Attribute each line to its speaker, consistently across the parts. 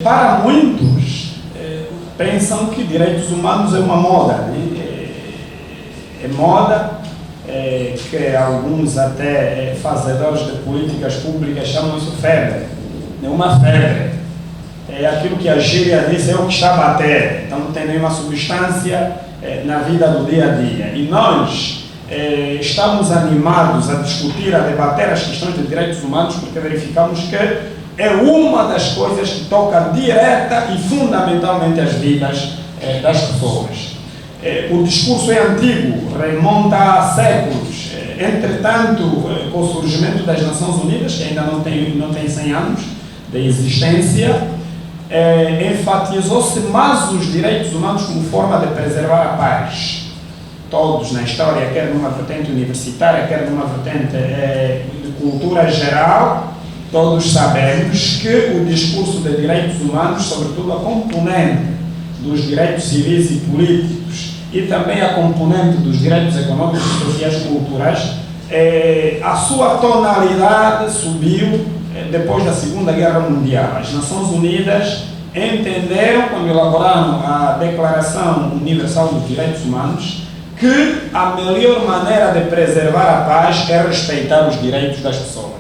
Speaker 1: Para muitos, pensam que direitos humanos é uma moda, né? É moda, que alguns até fazedores de políticas públicas chamam isso febre. É uma febre. É aquilo que a gíria diz, é o que está a bater. Então não tem nenhuma substância na vida do dia a dia. E nós estamos animados a discutir, a debater as questões de direitos humanos, porque verificamos que é uma das coisas que toca direta e fundamentalmente as vidas das pessoas. O discurso é antigo, remonta a séculos. Entretanto, com o surgimento das Nações Unidas, que ainda não tem 100 anos de existência, enfatizou-se mais os direitos humanos como forma de preservar a paz. Todos na história, quer numa vertente universitária, quer numa vertente de cultura geral, todos sabemos que o discurso de direitos humanos, sobretudo a componente dos direitos civis e políticos e também a componente dos direitos econômicos, sociais e culturais, a sua tonalidade subiu depois da Segunda Guerra Mundial. As Nações Unidas entenderam, quando elaboraram a Declaração Universal dos Direitos Humanos, que a melhor maneira de preservar a paz é respeitar os direitos das pessoas.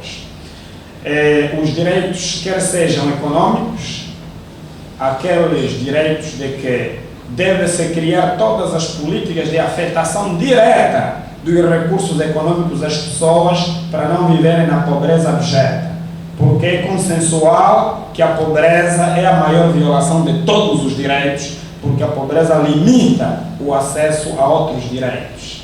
Speaker 1: Os direitos, quer sejam econômicos, aqueles direitos de que deve-se criar todas as políticas de afetação direta dos recursos econômicos das pessoas para não viverem na pobreza abjeta, porque é consensual que a pobreza é a maior violação de todos os direitos, porque a pobreza limita o acesso a outros direitos.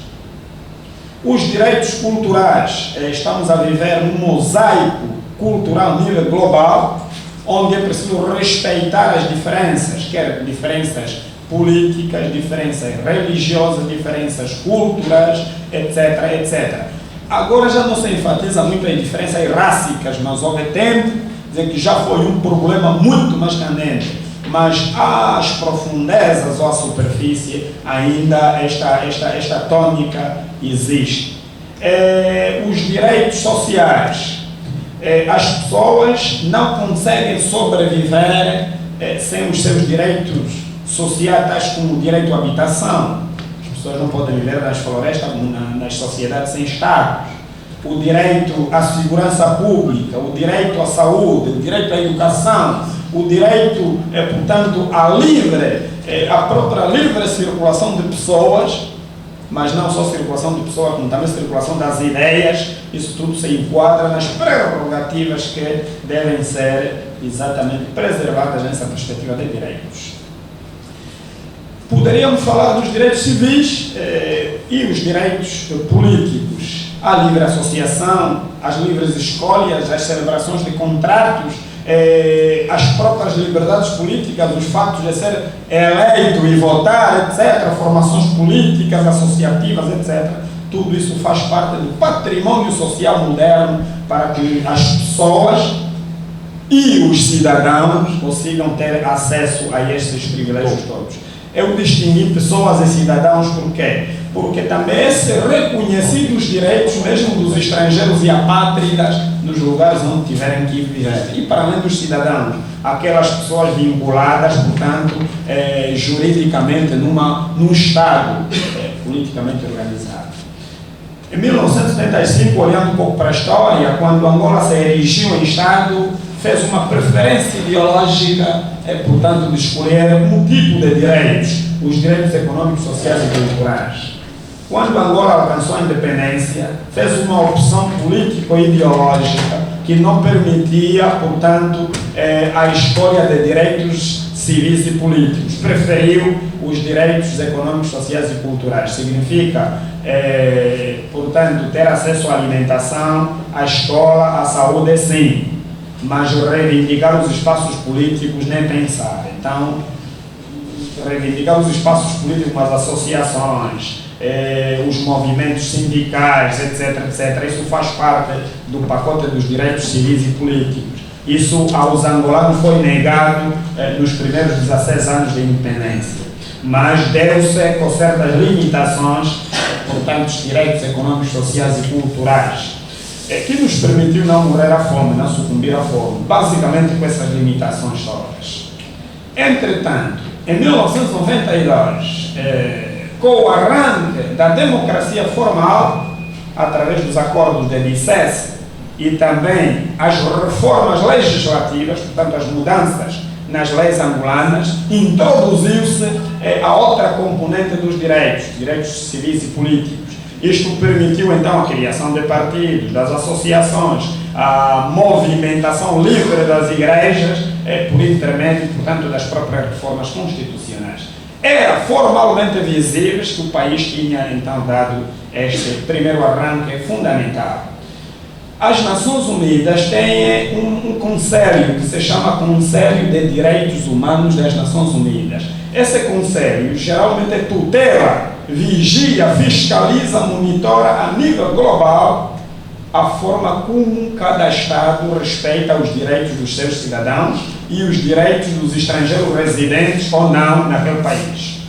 Speaker 1: Os direitos culturais, estamos a viver num mosaico cultural a nível global, onde é preciso respeitar as diferenças, quer diferenças políticas, diferenças religiosas, diferenças culturais, etc, etc. Agora já não se enfatiza muito em diferenças rássicas, mas houve tempo dizer que já foi um problema muito mais candente, mas às profundezas ou à superfície ainda esta tônica existe. Os direitos sociais. As pessoas não conseguem sobreviver sem os seus direitos sociais, tais como o direito à habitação. As pessoas não podem viver nas florestas, nas sociedades sem Estados. O direito à segurança pública, o direito à saúde, o direito à educação, o direito, portanto, à própria livre circulação de pessoas, mas não só circulação de pessoas, como também circulação das ideias. Isso tudo se enquadra nas prerrogativas que devem ser exatamente preservadas nessa perspectiva de direitos. Poderíamos falar dos direitos civis e os direitos políticos. A livre associação, as livres escolhas, as celebrações de contratos, as próprias liberdades políticas, os fatos de ser eleito e votar, etc., formações políticas, associativas, etc., tudo isso faz parte do patrimônio social moderno para que as pessoas e os cidadãos consigam ter acesso a estes privilégios todos. Eu distingui pessoas e cidadãos por quê? Porque também é ser reconhecidos os direitos mesmo dos estrangeiros e apátridas nos lugares onde tiverem que viver. E para além dos cidadãos, aquelas pessoas vinculadas, portanto, juridicamente num Estado politicamente organizado. Em 1975, olhando um pouco para a história, quando Angola se erigiu em Estado, fez uma preferência ideológica, portanto, de escolher um tipo de direitos, os direitos econômicos, sociais e culturais. Quando Angola alcançou a independência, fez uma opção político-ideológica que não permitia, portanto, a escolha de direitos civis e políticos. Preferiu os direitos econômicos, sociais e culturais. Significa, portanto, ter acesso à alimentação, à escola, à saúde, sim. Mas reivindicar os espaços políticos nem pensar. Então, reivindicar os espaços políticos, as associações, os movimentos sindicais, etc., etc., isso faz parte do pacote dos direitos civis e políticos. Isso aos angolanos foi negado nos primeiros 16 anos de independência, mas deu-se com certas limitações, portanto, os direitos econômicos, sociais e culturais, que nos permitiu não morrer à fome, não sucumbir à fome, basicamente com essas limitações todas. Entretanto, em 1992, com o arranque da democracia formal, através dos acordos de Nicésia e também as reformas legislativas, portanto as mudanças nas leis angolanas, introduziu-se a outra componente dos direitos civis e políticos. Isto permitiu então a criação de partidos, das associações, a movimentação livre das igrejas, por intermédio, portanto, das próprias reformas constitucionais. Era formalmente visível que o país tinha então dado este primeiro arranque fundamental. As Nações Unidas têm um conselho que se chama Conselho de Direitos Humanos das Nações Unidas. Esse conselho geralmente tutela, vigia, fiscaliza, monitora a nível global a forma como cada Estado respeita os direitos dos seus cidadãos e os direitos dos estrangeiros residentes ou não naquele país.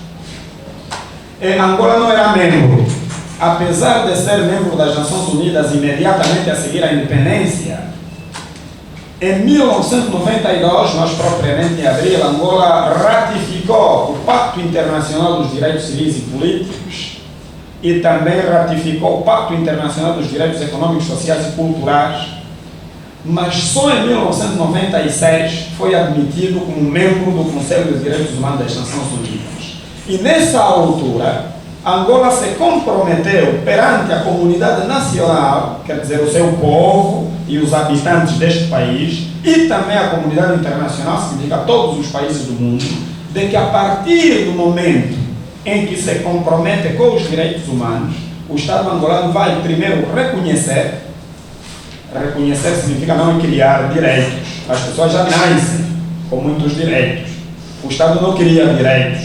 Speaker 1: Angola não era membro. Apesar de ser membro das Nações Unidas imediatamente a seguir a independência, em 1992, mais propriamente em abril, Angola ratificou o Pacto Internacional dos Direitos Civis e Políticos e também ratificou o Pacto Internacional dos Direitos Econômicos, Sociais e Culturais, mas só em 1996 foi admitido como membro do Conselho dos Direitos Humanos das Nações Unidas. E nessa altura, Angola se comprometeu perante a comunidade nacional, quer dizer, o seu povo e os habitantes deste país, e também a comunidade internacional, significa todos os países do mundo, de que a partir do momento em que se compromete com os direitos humanos, o Estado angolano vai primeiro reconhecer significa não criar direitos. As pessoas já nascem com muitos direitos. O Estado não cria direitos.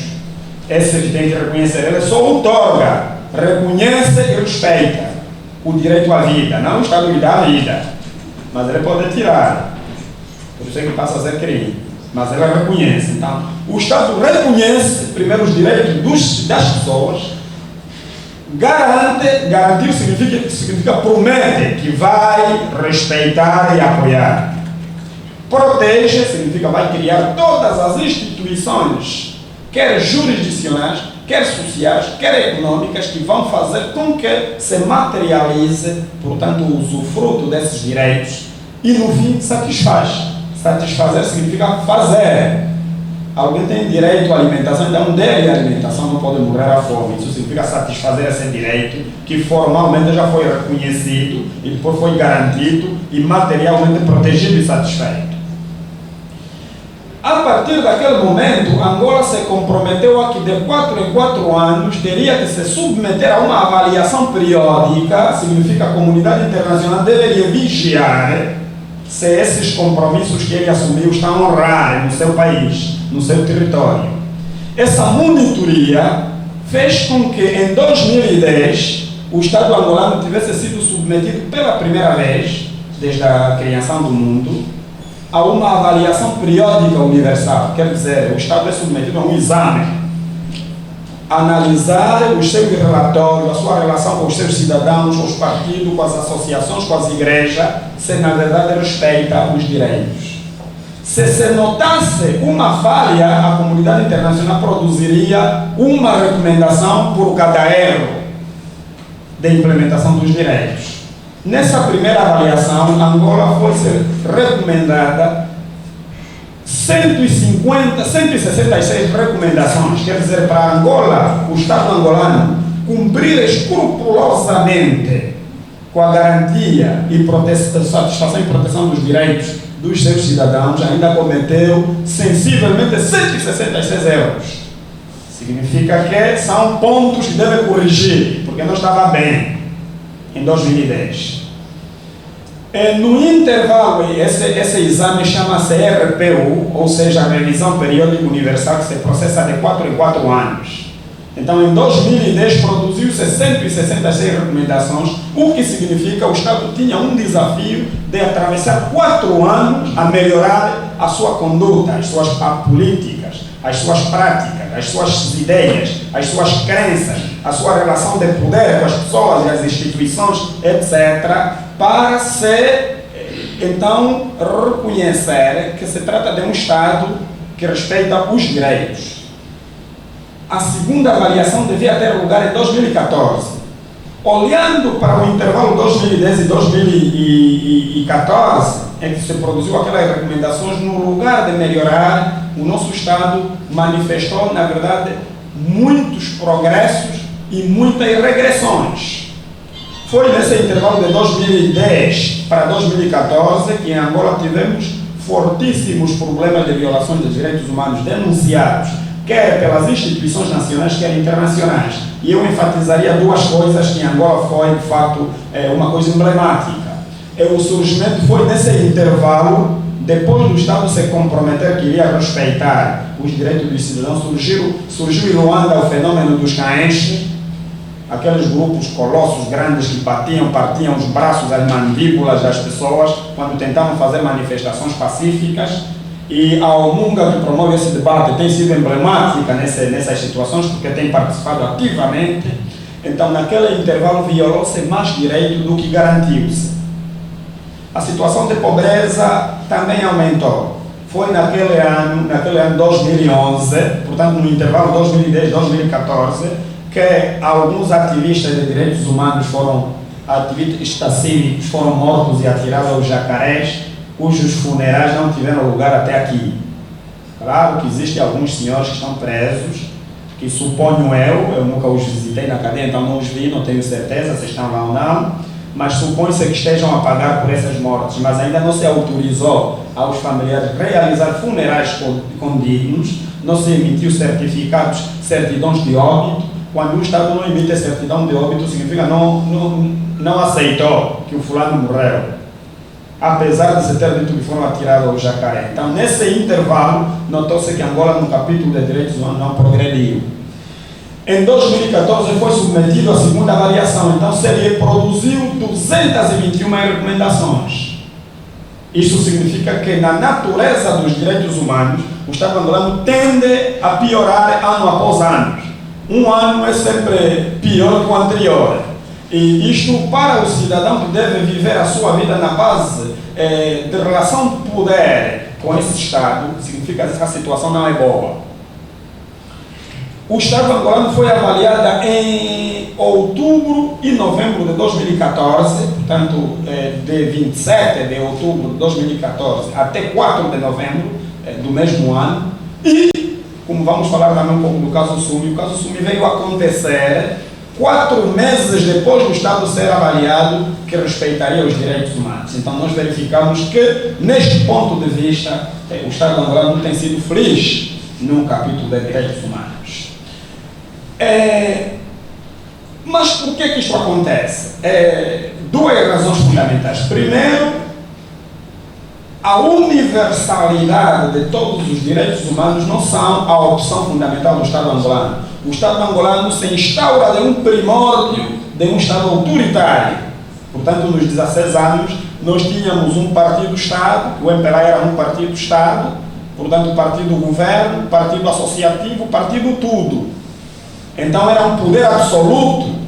Speaker 1: Esse ele tem que reconhecer, ele só outorga, reconhece e respeita o direito à vida. Não o Estado lhe dá a vida, mas ele pode tirar. Por isso é que passa a ser crime. Mas ele reconhece. Então, o Estado reconhece primeiro os direitos das pessoas, garantir significa promete que vai respeitar e apoiar. Protege significa vai criar todas as instituições, quer jurisdicionais, quer sociais, quer econômicas, que vão fazer com que se materialize, portanto, o usufruto desses direitos e, no fim, satisfaz. Satisfazer significa fazer. Alguém tem direito à alimentação, então dele a alimentação, não pode morrer à fome. Isso significa satisfazer esse direito que formalmente já foi reconhecido e depois foi garantido e materialmente protegido e satisfeito. A partir daquele momento, Angola se comprometeu a que de 4 em 4 anos teria que se submeter a uma avaliação periódica, significa a comunidade internacional deveria vigiar se esses compromissos que ele assumiu estão a honrar no seu país, no seu território. Essa monitoria fez com que em 2010 o Estado angolano tivesse sido submetido pela primeira vez, desde a criação do mundo, a uma avaliação periódica universal. Quer dizer, o Estado é submetido a um exame, analisar os seus relatórios, a sua relação com os seus cidadãos, com os partidos, com as associações, com as igrejas, se na verdade respeita os direitos. Se notasse uma falha, a comunidade internacional produziria uma recomendação por cada erro de implementação dos direitos. Nessa primeira avaliação, Angola foi recomendada 166 recomendações, quer dizer, para Angola, o Estado angolano, cumprir escrupulosamente com a garantia e satisfação e proteção dos direitos dos seus cidadãos, ainda cometeu sensivelmente 166 erros. Significa que são pontos que deve corrigir, porque não estava bem em 2010. No intervalo, esse exame chama-se RPU, ou seja, a Revisão Periódica Universal, que se processa de 4 em 4 anos. Então, em 2010, produziu-se 166 recomendações, o que significa que o Estado tinha um desafio de atravessar 4 anos a melhorar a sua conduta, as suas políticas, as suas práticas, as suas ideias, as suas crenças, a sua relação de poder com as pessoas e as instituições, etc., para se, então, reconhecer que se trata de um Estado que respeita os direitos. A segunda avaliação devia ter lugar em 2014. Olhando para o intervalo 2010 e 2014, em que se produziu aquelas recomendações, no lugar de melhorar, o nosso Estado manifestou, na verdade, muitos progressos e muitas regressões. Foi nesse intervalo de 2010 para 2014 que em Angola tivemos fortíssimos problemas de violações dos direitos humanos denunciados, quer pelas instituições nacionais, quer internacionais. E eu enfatizaria duas coisas que em Angola foi, de fato, uma coisa emblemática. O surgimento foi nesse intervalo, depois do Estado se comprometer que iria respeitar os direitos dos cidadãos, surgiu em Luanda o fenômeno dos caenches, aqueles grupos colossos grandes que partiam os braços, as mandíbulas das pessoas quando tentavam fazer manifestações pacíficas. E a Almunga, que promove esse debate, tem sido emblemática nessas situações, porque tem participado ativamente. Então, naquele intervalo, violou-se mais direito do que garantiu-se. A situação de pobreza também aumentou. Foi naquele ano 2011, portanto, no intervalo 2010-2014, que alguns ativistas de direitos humanos ativistas cívicos foram mortos e atirados aos jacarés, cujos funerais não tiveram lugar até aqui. Claro que existem alguns senhores que estão presos, que suponho eu nunca os visitei na cadeia, então não os vi, não tenho certeza se estão lá ou não, mas supõe-se que estejam a pagar por essas mortes, mas ainda não se autorizou aos familiares realizar funerais condignos, não se emitiu certidões de óbito. Quando o Estado não emite certidão de óbito, significa não aceitou que o fulano morreu, apesar de se ter dito que foram atirados ao jacaré. Então, nesse intervalo, notou-se que Angola, no capítulo de direitos humanos, não progrediu. Em 2014, foi submetido à segunda avaliação, então se produziu 221 recomendações. Isso significa que, na natureza dos direitos humanos, o Estado angolano tende a piorar ano após ano. Um ano é sempre pior que o anterior. E isto, para o cidadão que deve viver a sua vida na base de relação de poder com esse Estado, significa que essa situação não é boa. O Estado angolano foi avaliado em outubro e novembro de 2014, portanto, de 27 de outubro de 2014 até 4 de novembro do mesmo ano. E, como vamos falar também um pouco do caso Sumi, o caso Sumi veio acontecer 4 meses depois do Estado ser avaliado que respeitaria os direitos humanos. Então nós verificamos que, neste ponto de vista, o Estado angolano não tem sido feliz no capítulo de direitos humanos. Mas por que isto acontece? Duas razões fundamentais. Primeiro, a universalidade de todos os direitos humanos não são a opção fundamental do Estado angolano. O Estado angolano se instaura de um primórdio de um Estado autoritário. Portanto, nos 16 anos, nós tínhamos um partido-Estado, o MPLA era um partido-Estado, portanto, partido-governo, partido associativo, partido tudo. Então, era um poder absoluto,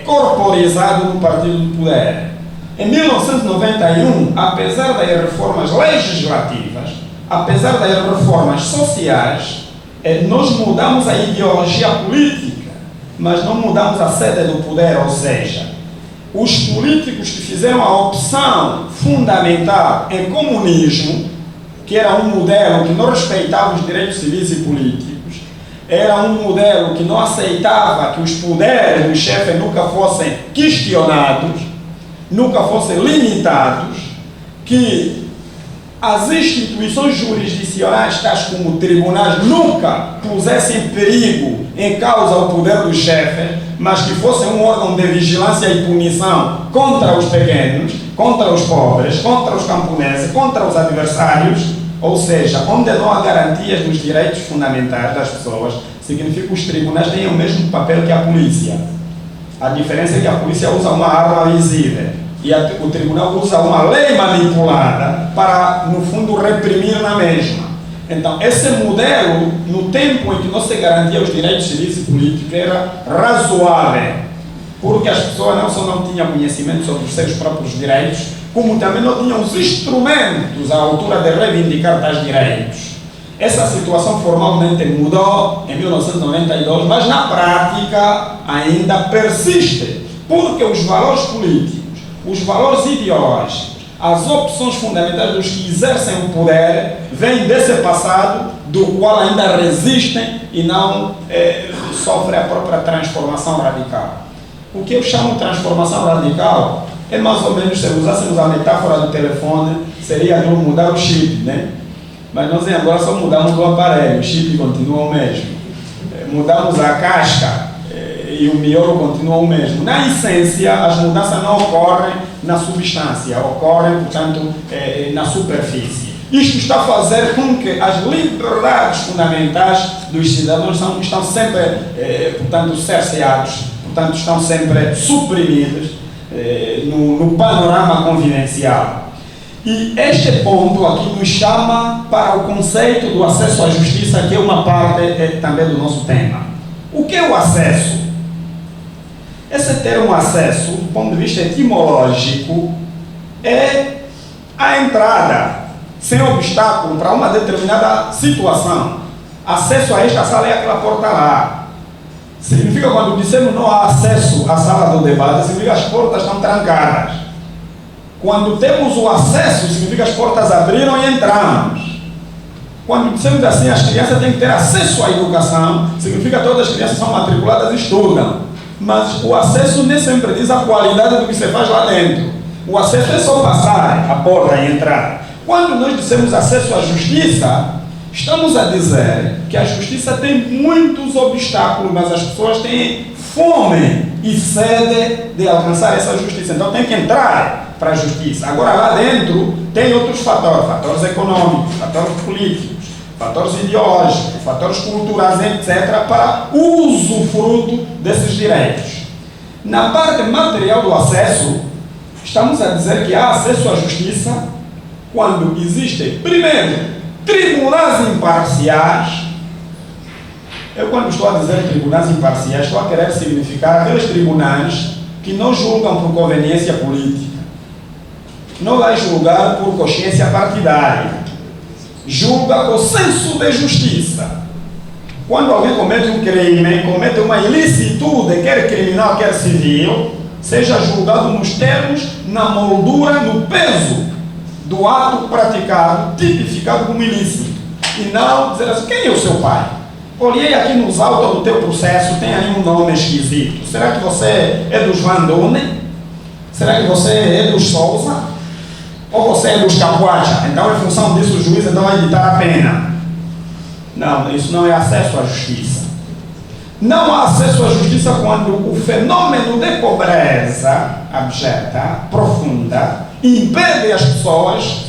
Speaker 1: corporizado no partido do poder. Em 1991, apesar das reformas legislativas, apesar das reformas sociais, nós mudamos a ideologia política, mas não mudamos a sede do poder, ou seja, os políticos que fizeram a opção fundamental em comunismo, que era um modelo que não respeitava os direitos civis e políticos, era um modelo que não aceitava que os poderes do chefe nunca fossem questionados, nunca fossem limitados, que as instituições jurisdicionais, tais como tribunais, nunca pusessem em perigo, em causa o poder do chefe, mas que fossem um órgão de vigilância e punição contra os pequenos, contra os pobres, contra os camponeses, contra os adversários, ou seja, onde não há garantias dos direitos fundamentais das pessoas, significa que os tribunais têm o mesmo papel que a polícia. A diferença é que a polícia usa uma arma visível e o tribunal usa uma lei manipulada para, no fundo, reprimir na mesma. Então, esse modelo, no tempo em que não se garantia os direitos civis e políticos, era razoável, porque as pessoas não só não tinham conhecimento sobre os seus próprios direitos, como também não tinham os instrumentos à altura de reivindicar tais direitos. Essa situação formalmente mudou em 1992, mas na prática ainda persiste, porque os valores políticos, os valores ideológicos, as opções fundamentais dos que exercem o poder vêm desse passado do qual ainda resistem e não sofrem a própria transformação radical. O que eu chamo de transformação radical é mais ou menos, se usássemos a metáfora do telefone, seria não mudar o chip, né? Mas nós agora só mudamos o aparelho, o chip continua o mesmo. Mudamos a casca e o miolo continua o mesmo. Na essência, as mudanças não ocorrem na substância, ocorrem, portanto, na superfície. Isto está a fazer com que as liberdades fundamentais dos cidadãos estão sempre, portanto, cerceados, portanto, estão sempre suprimidas no panorama convivencial. E este ponto aqui nos chama para o conceito do acesso à justiça, que é uma parte também do nosso tema. O que é o acesso? Esse termo acesso, do ponto de vista etimológico, é a entrada, sem obstáculo, para uma determinada situação. Acesso a esta sala é aquela porta lá. Significa, quando dizemos não há acesso à sala do debate, significa que as portas estão trancadas. Quando temos o acesso, significa que as portas abriram e entramos. Quando dizemos assim, as crianças têm que ter acesso à educação, significa que todas as crianças são matriculadas e estudam. Mas o acesso nem sempre diz a qualidade do que se faz lá dentro. O acesso é só passar a porta e entrar. Quando nós dizemos acesso à justiça, estamos a dizer que a justiça tem muitos obstáculos, mas as pessoas têm fome e sede de alcançar essa justiça. Então tem que entrar para a justiça. Agora lá dentro tem outros fatores, fatores econômicos, fatores políticos, fatores ideológicos, fatores culturais, etc., para usufruto desses direitos. Na parte material do acesso, estamos a dizer que há acesso à justiça quando existem, primeiro, tribunais imparciais. Eu, quando estou a dizer tribunais imparciais, estou a querer significar aqueles tribunais que não julgam por conveniência política, não vai julgar por consciência partidária, julga com senso de justiça. Quando alguém comete um crime, comete uma ilicitude, quer criminal, quer civil, seja julgado nos termos, na moldura, no peso do ato praticado, tipificado como ilícito. E não dizer assim, quem é o seu pai? Olhei aqui nos autos do teu processo, tem aí um nome esquisito. Será que você é dos Van Dune? Será que você é dos Souza? Ou você é dos Capuacha? Então, em função disso, o juiz então vai ditar a pena. Não, isso não é acesso à justiça. Não há acesso à justiça quando o fenômeno de pobreza abjeta, profunda, impede as pessoas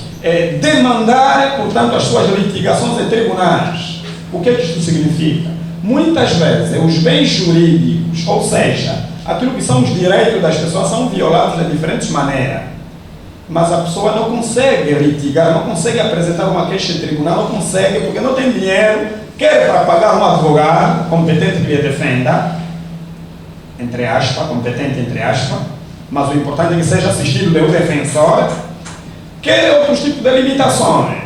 Speaker 1: demandar, portanto, as suas litigações em tribunais. O que isso significa? Muitas vezes, os bens jurídicos, ou seja, aquilo que são os direitos das pessoas, são violados de diferentes maneiras. Mas a pessoa não consegue litigar, não consegue apresentar uma queixa em tribunal, não consegue, porque não tem dinheiro, quer para pagar um advogado competente que lhe defenda, entre aspas, competente entre aspas, mas o importante é que seja assistido de um defensor, quer outros tipos de limitações.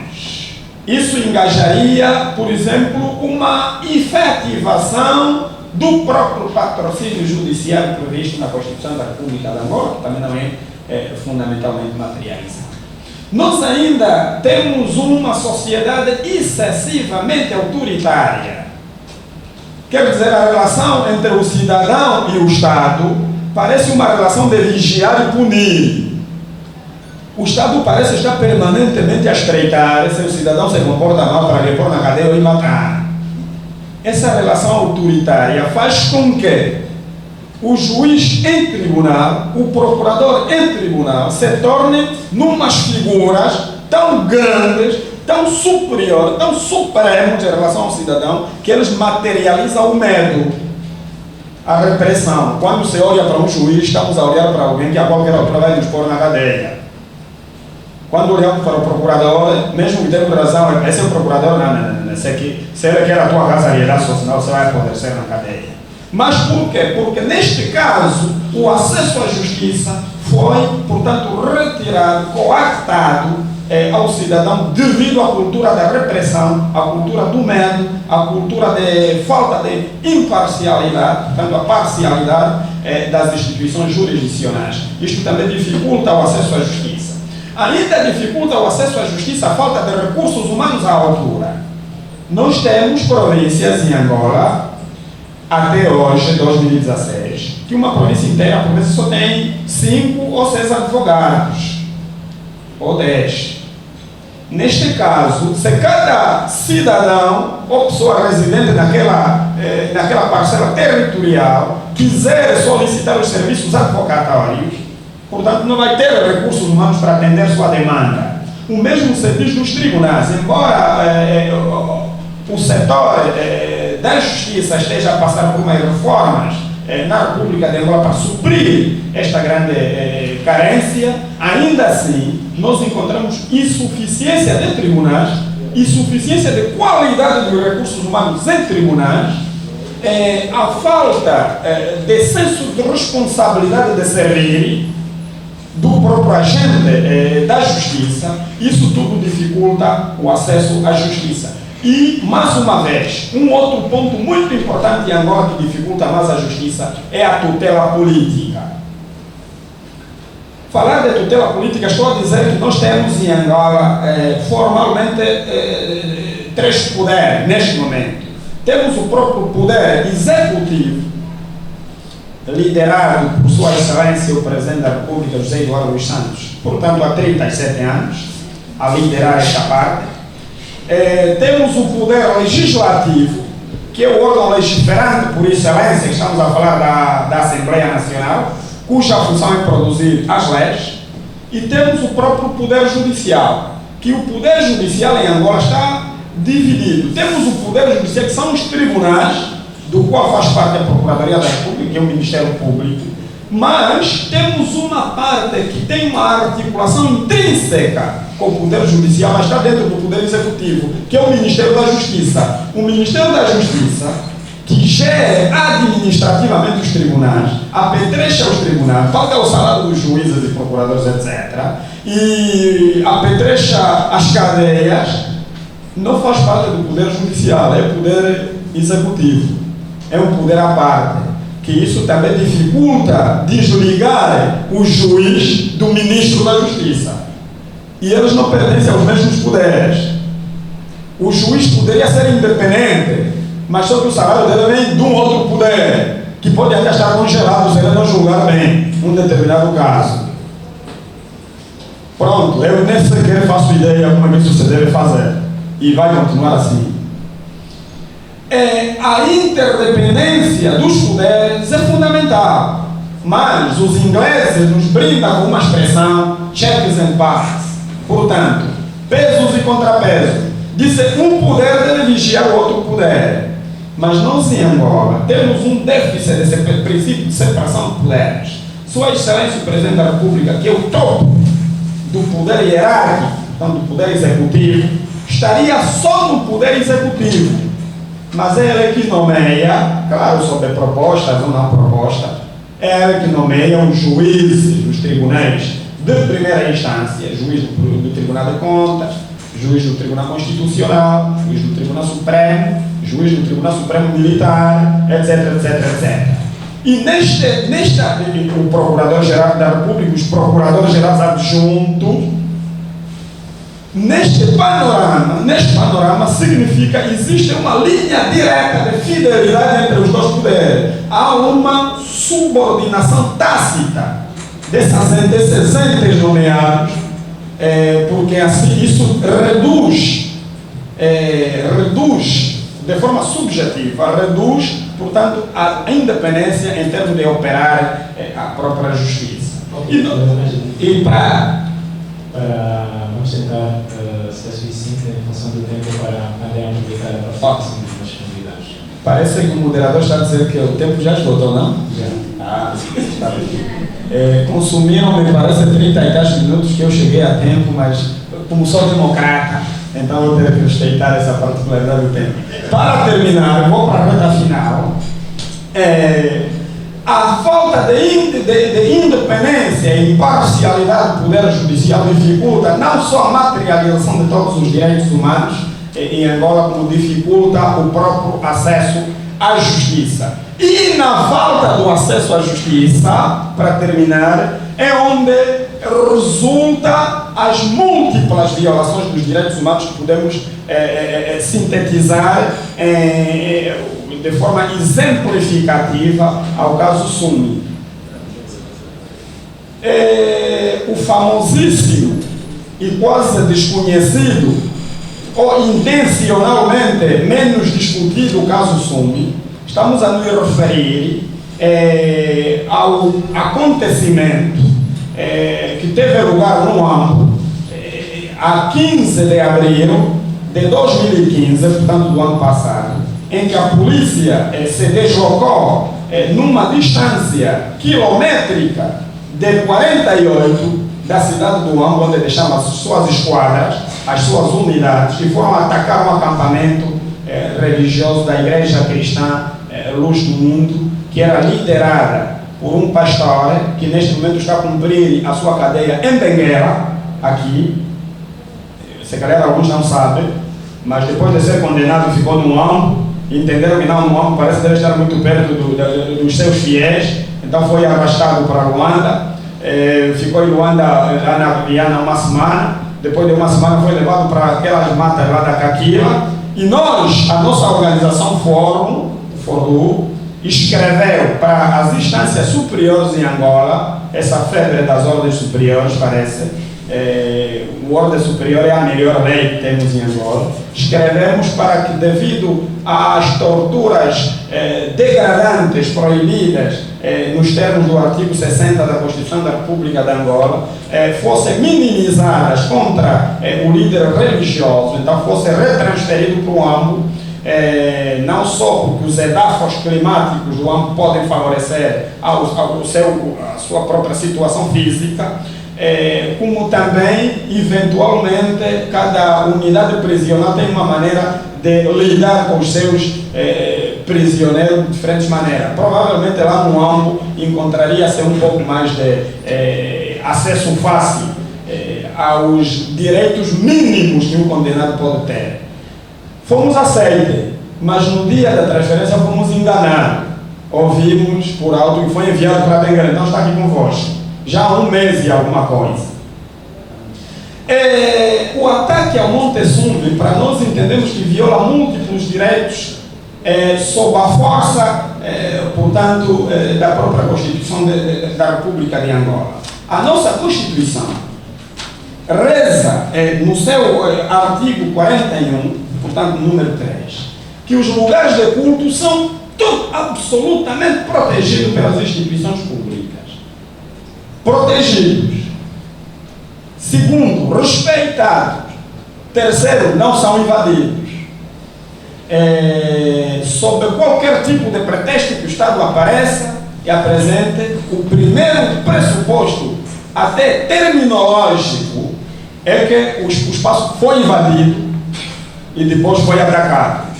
Speaker 1: Isso engajaria, por exemplo, uma efetivação do próprio patrocínio judiciário previsto na Constituição da República de Angola, que também não é fundamentalmente materializado. Nós ainda temos uma sociedade excessivamente autoritária. Quer dizer, a relação entre o cidadão e o Estado parece uma relação de vigiar e punir. O Estado parece estar permanentemente a estreitar se o cidadão se comporta mal para lhe pôr na cadeia e matar. Essa relação autoritária faz com que o juiz em tribunal, o procurador em tribunal, se tornem numas figuras tão grandes, tão superiores, tão supremos em relação ao cidadão, que eles materializam o medo, a repressão. Quando se olha para um juiz, estamos a olhar para alguém que a qualquer altura vai nos pôr na cadeia. Quando olhamos para o procurador, mesmo que tenha razão, esse é o procurador, não, se ele quer a tua casa e só, senão você vai apodrecer na cadeia. Mas por quê? Porque neste caso, o acesso à justiça foi, portanto, retirado, coartado ao cidadão devido à cultura da repressão, à cultura do medo, à cultura de falta de imparcialidade, portanto, a parcialidade das instituições jurisdicionais. Isto também dificulta o acesso à justiça. Ainda dificulta o acesso à justiça a falta de recursos humanos à altura. Nós temos províncias em Angola, até hoje, 2016, que uma província inteira, por vezes, só tem 5 ou 6 advogados, ou 10. Neste caso, se cada cidadão ou pessoa residente naquela parcela territorial quiser solicitar os serviços advocatórios, portanto, não vai ter recursos humanos para atender sua demanda. O mesmo se diz dos tribunais. Embora o setor da justiça esteja a passar por umas reformas na República de Angola para suprir esta grande carência, ainda assim nós encontramos insuficiência de tribunais, insuficiência de qualidade dos recursos humanos em tribunais, a falta de senso de responsabilidade de servir do próprio agente da justiça. Isso tudo dificulta o acesso à justiça. E, mais uma vez, um outro ponto muito importante em Angola que dificulta mais a justiça é a tutela política. Falar de tutela política, estou a dizer que nós temos em Angola formalmente 3 poderes neste momento. Temos o próprio poder executivo, liderado por Sua Excelência o Presidente da República, José Eduardo dos Santos, portanto há 37 anos, a liderar esta parte. Temos o poder legislativo, que é o órgão legiferante por excelência, estamos a falar da Assembleia Nacional, cuja função é produzir as leis, e temos o próprio poder judicial, que o poder judicial em Angola está dividido. Temos o poder judicial, que são os tribunais, do qual faz parte a Procuradoria da República, que é o Ministério Público, mas temos uma parte que tem uma articulação intrínseca com o Poder Judicial, mas está dentro do Poder Executivo, que é o Ministério da Justiça. O Ministério da Justiça, que gera administrativamente os tribunais, apetrecha os tribunais, paga o salário dos juízes e procuradores, etc., e apetrecha as cadeias, não faz parte do Poder Judicial, é o Poder Executivo. É um poder à parte, que isso também dificulta desligar o juiz do ministro da Justiça. E eles não pertencem aos mesmos poderes. O juiz poderia ser independente, mas só que o salário dele vem de um outro poder, que pode até estar congelado se ele não julgar bem um determinado caso. Pronto, eu nem sequer faço ideia como isso se deve fazer. E vai continuar assim. A interdependência dos poderes é fundamental, mas os ingleses nos brindam com uma expressão checks and balances, portanto, pesos e contrapesos. Dizer um poder deve vigiar o outro poder, mas nós em Angola temos um déficit desse princípio de separação de poderes. Sua Excelência o Presidente da República, que é o topo do poder hierárquico, portanto do poder executivo, estaria só no poder executivo. Mas é ele que nomeia, claro, sob propostas ou não propostas, é ele que nomeia os juízes dos tribunais de primeira instância, juiz do Tribunal de Contas, juiz do Tribunal Constitucional, juiz do Tribunal Supremo, juiz do Tribunal Supremo Militar, etc, etc, etc. E o Procurador-Geral da República, os Procuradores-Gerais adjuntos, Neste panorama significa que existe uma linha direta de fidelidade entre os dois poderes. Há uma subordinação tácita desses entes nomeados, porque assim isso reduz de forma subjetiva, portanto, a independência em termos de operar a própria justiça. E para
Speaker 2: vamos tentar ser suficiente em função do tempo para poder aproveitar a participação dos convidados.
Speaker 1: Parece que o moderador está a dizer que o tempo já esgotou, não?
Speaker 2: Já.
Speaker 1: Está bem. Consumiram, me parece, 30 e 10 minutos que eu cheguei a tempo, mas como sou democrata, então eu tenho que respeitar essa particularidade do tempo. Para terminar, eu vou para a reta final. a falta de independência e imparcialidade do Poder Judicial dificulta não só a materialização de todos os direitos humanos em Angola, como dificulta o próprio acesso à justiça. E na falta do acesso à justiça, para terminar, é onde resulta as múltiplas violações dos direitos humanos que podemos sintetizar de forma exemplificativa ao caso Sumi. O famosíssimo e quase desconhecido, ou intencionalmente menos discutido caso Sumi, estamos a nos referir ao acontecimento que teve lugar no ano a 15 de abril de 2015, portanto do ano passado, em que a polícia se deslocou numa distância quilométrica de 48 da cidade do Huambo, onde deixaram as suas esquadras, as suas unidades, e foram atacar um acampamento religioso da Igreja Cristã Luz do Mundo, que era liderada por um pastor que neste momento está a cumprir a sua cadeia em Benguela, aqui. Se calhar alguns não sabem, mas depois de ser condenado ficou no Huambo. Entenderam que não, no Huambo parece que deve estar muito perto dos seus fiéis, então foi arrastado para Luanda, ficou em Luanda lá na Guiana uma semana. Depois de uma semana foi levado para aquelas matas lá da Caquila, e nós, a nossa organização Fórum, escreveu para as instâncias superiores em Angola, essa febre das ordens superiores parece, o ordem superior é a melhor lei que temos em Angola. Escrevemos para que, devido às torturas degradantes proibidas nos termos do artigo 60 da Constituição da República de Angola, fossem minimizadas contra o líder religioso, então fosse retransferido para o Huambo, não só porque os edafos climáticos do Huambo podem favorecer a sua própria situação física, como também, eventualmente, cada unidade prisional tem uma maneira de lidar com os seus prisioneiros de diferentes maneiras. Provavelmente lá no Huambo encontraria-se um pouco mais de acesso fácil aos direitos mínimos que um condenado pode ter. Fomos aceitos, mas no dia da transferência fomos enganados. Ouvimos por alto que foi enviado para Benguela, então está aqui convosco. Já há um mês e alguma coisa. O ataque ao Monte Sumi, para nós entendemos que viola múltiplos direitos sob a força, portanto, da própria Constituição da República de Angola. A nossa Constituição reza, no seu artigo 41, portanto, número 3, que os lugares de culto são absolutamente protegidos pelas instituições públicas. Protegidos. Segundo, respeitados. Terceiro, não são invadidos. Sob qualquer tipo de pretexto que o Estado apareça e apresente, o primeiro pressuposto, até terminológico, é que o espaço foi invadido e depois foi atacado.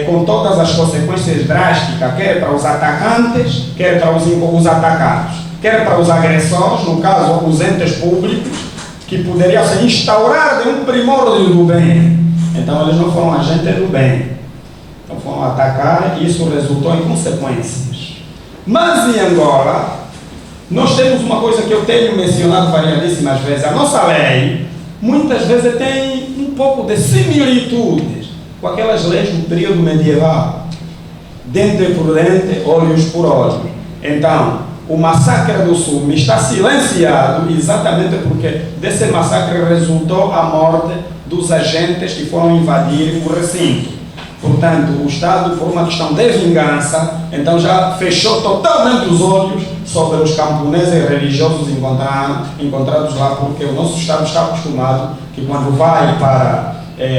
Speaker 1: Com todas as consequências drásticas, quer para os atacantes, quer para os atacados, quer para os agressores, no caso os entes públicos, que poderiam se instaurar de um primórdio do bem. Então eles não foram agentes do bem, então foram atacar e isso resultou em consequências. Mas em Angola, nós temos uma coisa que eu tenho mencionado variadíssimas vezes. A nossa lei, muitas vezes, tem um pouco de similitudes com aquelas leis do período medieval. Dente por dente, olhos por olhos. Então, o massacre do Sumi está silenciado exatamente porque desse massacre resultou a morte dos agentes que foram invadir o recinto. Portanto, o Estado, por uma questão de vingança, então já fechou totalmente os olhos sobre os camponeses religiosos encontrados lá, porque o nosso Estado está acostumado que quando vai para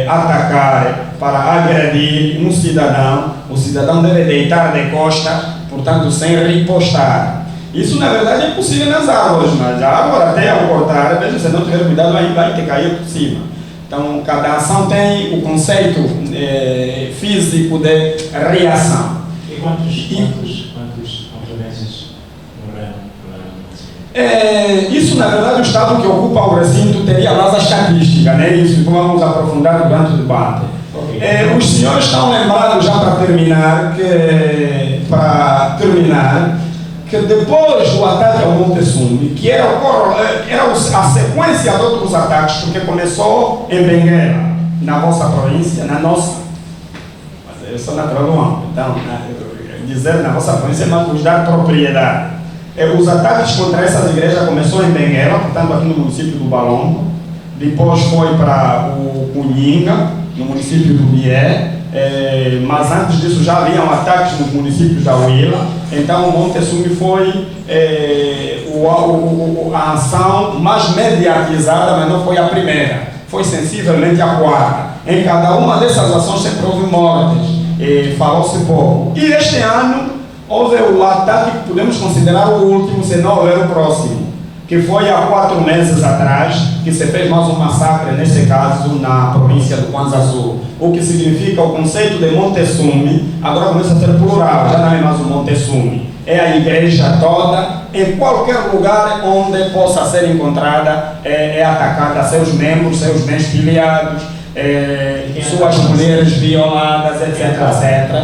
Speaker 1: atacar, para agredir um cidadão, o cidadão deve deitar de costas, portanto, sem ripostar. Isso, na verdade, é possível nas árvores, mas a árvore, até ao cortar, mesmo se não tiver cuidado, aí vai te cair por cima. Então, cada ação tem o conceito físico de reação.
Speaker 2: quantos camponeses morreram?
Speaker 1: Isso, na verdade, o Estado que ocupa o recinto teria mais a estatística, né? Isso vamos aprofundar durante o debate. Okay. Os senhores estão lembrados, já para terminar, que depois do ataque ao Monte Sumbi, que era a sequência de outros ataques, porque começou em Benguela, na vossa província, na nossa. Mas eu sou natural do Ambo, então, dizer na vossa província é nos dar propriedade. Os ataques contra essas igrejas começou em Benguela, portanto aqui no município do Balongo, depois foi para o Cunhinga, no município do Bié, mas antes disso já haviam ataques nos municípios da Huila, então o Monte Sumbi foi a ação mais mediatizada, mas não foi a primeira, foi sensivelmente a quarta. Em cada uma dessas ações sempre houve mortes, falou-se pouco. E este ano houve o ataque que podemos considerar o último, se não houver o próximo, que foi há 4 meses atrás, que se fez mais um massacre, neste caso, na província do Kwanza Sul. O que significa o conceito de Monte Sumbi, agora começa a ser plural, já não é mais o Monte Sumbi. É a igreja toda, em qualquer lugar onde possa ser encontrada, é atacada, seus membros, seus bens filiados, suas mulheres violadas, etc, etc.